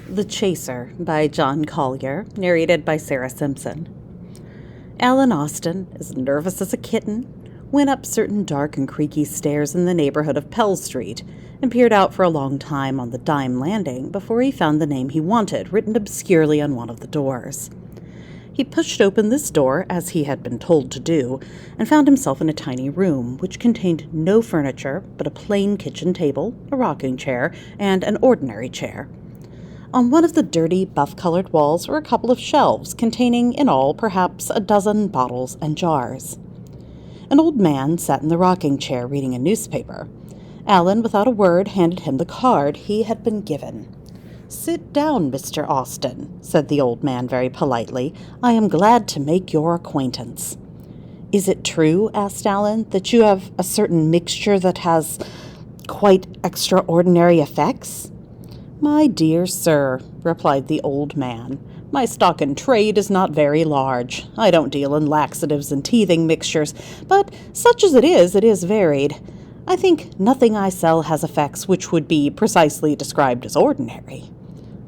The Chaser by John Collier, narrated by Sarah Simpson. Alan Austin, as nervous as a kitten, went up certain dark and creaky stairs in the neighborhood of Pell Street and peered out for a long time on the dime landing before he found the name he wanted written obscurely on one of the doors. He pushed open this door, as he had been told to do, and found himself in a tiny room which contained no furniture but a plain kitchen table, a rocking chair, and an ordinary chair. On one of the dirty, buff-colored walls were a couple of shelves containing, in all, perhaps a dozen bottles and jars. An old man sat in the rocking chair reading a newspaper. Alan, without a word, handed him the card he had been given. "Sit down, Mr. Austin," said the old man very politely. "I am glad to make your acquaintance." "Is it true," asked Alan, "that you have a certain mixture that has quite extraordinary effects?" "My dear sir," replied the old man, "my stock in trade is not very large. I don't deal in laxatives and teething mixtures, but such as it is varied. I think nothing I sell has effects which would be precisely described as ordinary."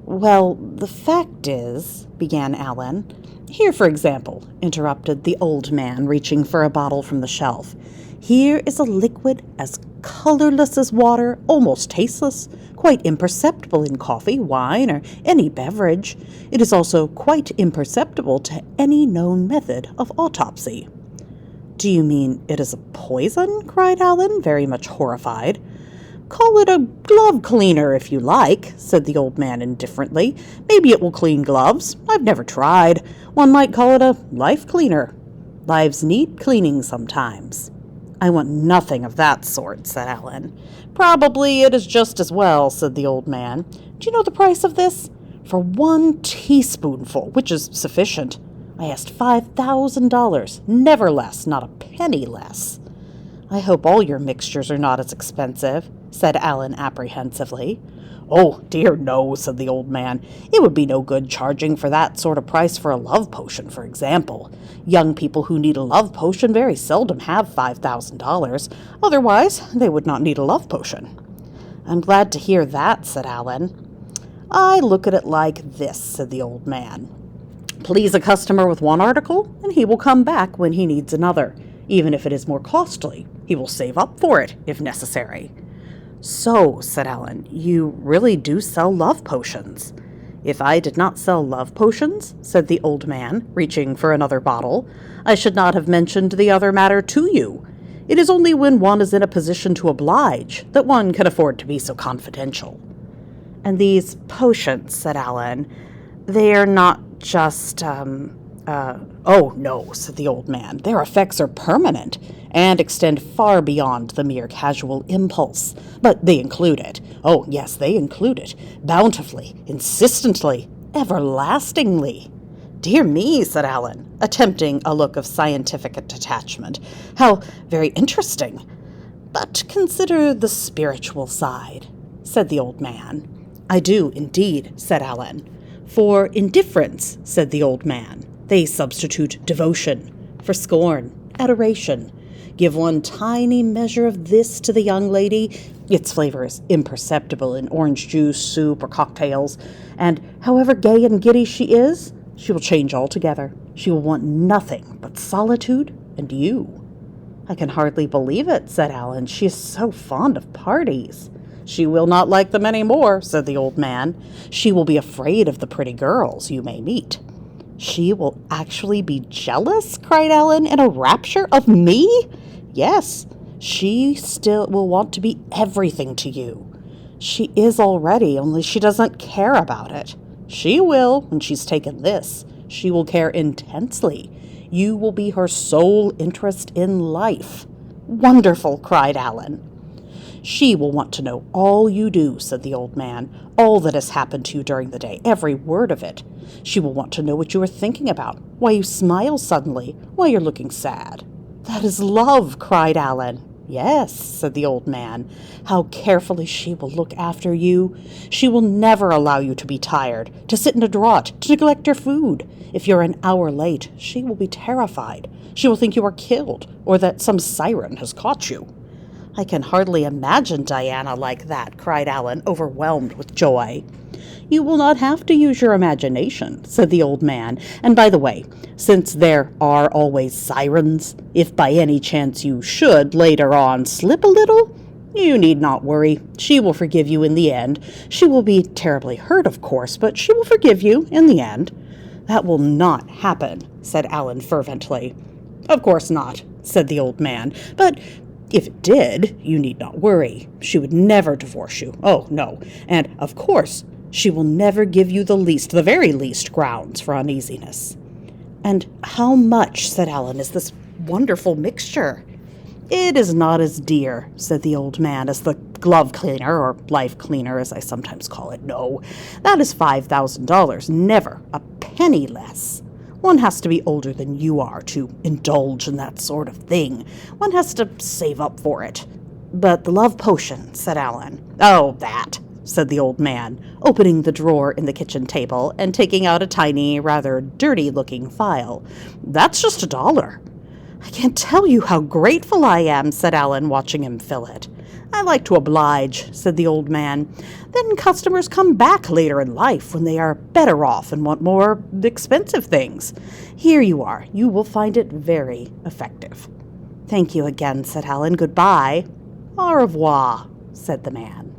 "Well, the fact is," began Alan. "Here, for example," interrupted the old man, reaching for a bottle from the shelf. "Here is a liquid as colorless as water, almost tasteless, quite imperceptible in coffee, wine, or any beverage. It is also quite imperceptible to any known method of autopsy." "Do you mean it is a poison?" cried Alan, very much horrified. "Call it a glove cleaner, if you like," said the old man indifferently. "Maybe it will clean gloves. I've never tried. One might call it a life cleaner. Lives need cleaning sometimes." "I want nothing of that sort," said Alan. "Probably it is just as well," said the old man. "Do you know the price of this? For 1 teaspoonful, which is sufficient, I asked $5,000, never less, not a penny less." "I hope all your mixtures are not as expensive," said Alan apprehensively. "Oh, dear no," said the old man. "It would be no good charging for that sort of price for a love potion, for example. Young people who need a love potion very seldom have $5,000. Otherwise, they would not need a love potion." "I'm glad to hear that," said Alan. "I look at it like this," said the old man. "Please a customer with one article, and he will come back when he needs another. Even if it is more costly, he will save up for it, if necessary." "So," said Alan, "you really do sell love potions?" "If I did not sell love potions," said the old man, reaching for another bottle, "I should not have mentioned the other matter to you. It is only when one is in a position to oblige that one can afford to be so confidential." "And these potions," said Alan, "they are not just, "Oh, no," said the old man. "Their effects are permanent and extend far beyond the mere casual impulse. But they include it. Oh, yes, they include it. Bountifully, insistently, everlastingly." "Dear me," said Alan, attempting a look of scientific detachment. "How very interesting. But consider the spiritual side," said the old man. "I do, indeed," said Alan. "For indifference," said the old man, "they substitute devotion. For scorn, adoration. Give one tiny measure of this to the young lady, its flavor is imperceptible in orange juice, soup, or cocktails, and however gay and giddy she is, she will change altogether. She will want nothing but solitude and you." "I can hardly believe it," said Alan. "She is so fond of parties." "She will not like them any more," said the old man. "She will be afraid of the pretty girls you may meet." "She will actually be jealous?" cried Alan in a rapture. "Of me?" "Yes, she still will want to be everything to you. She is already, only she doesn't care about it. She will, when she's taken this. She will care intensely. You will be her sole interest in life." "Wonderful!" cried Alan. "She will want to know all you do," said the old man, "all that has happened to you during the day, every word of it. She will want to know what you are thinking about, why you smile suddenly, why you're looking sad." "That is love!" cried Alan. "Yes," said the old man. "How carefully she will look after you. She will never allow you to be tired, to sit in a draught, to neglect your food. If you're an hour late, she will be terrified. She will think you are killed, or that some siren has caught you." I can hardly imagine Diana like that, cried Alan, overwhelmed with joy. You will not have to use your imagination, said the old man. And by the way, since there are always sirens, if by any chance you should later on slip a little, you need not worry. She will forgive you in the end. She will be terribly hurt, of course, but she will forgive you in the end. That will not happen, said Alan fervently. Of course not, said the old man, but if it did, you need not worry. She would never divorce you. Oh, no. And, of course, she will never give you the very least grounds for uneasiness. And how much, said Alan, is this wonderful mixture? It is not as dear, said the old man, as the glove cleaner, or life cleaner, as I sometimes call it. No, that is $5,000, never a penny less. One has to be older than you are to indulge in that sort of thing. One has to save up for it. But the love potion, said Alan. Oh, that, said the old man, opening the drawer in the kitchen table and taking out a tiny, rather dirty-looking phial. That's just $1. I can't tell you how grateful I am, said Alan, watching him fill it. I like to oblige, said the old man. Then customers come back later in life when they are better off and want more expensive things. Here you are. You will find it very effective. Thank you again, said Alan. Goodbye. Au revoir, said the man.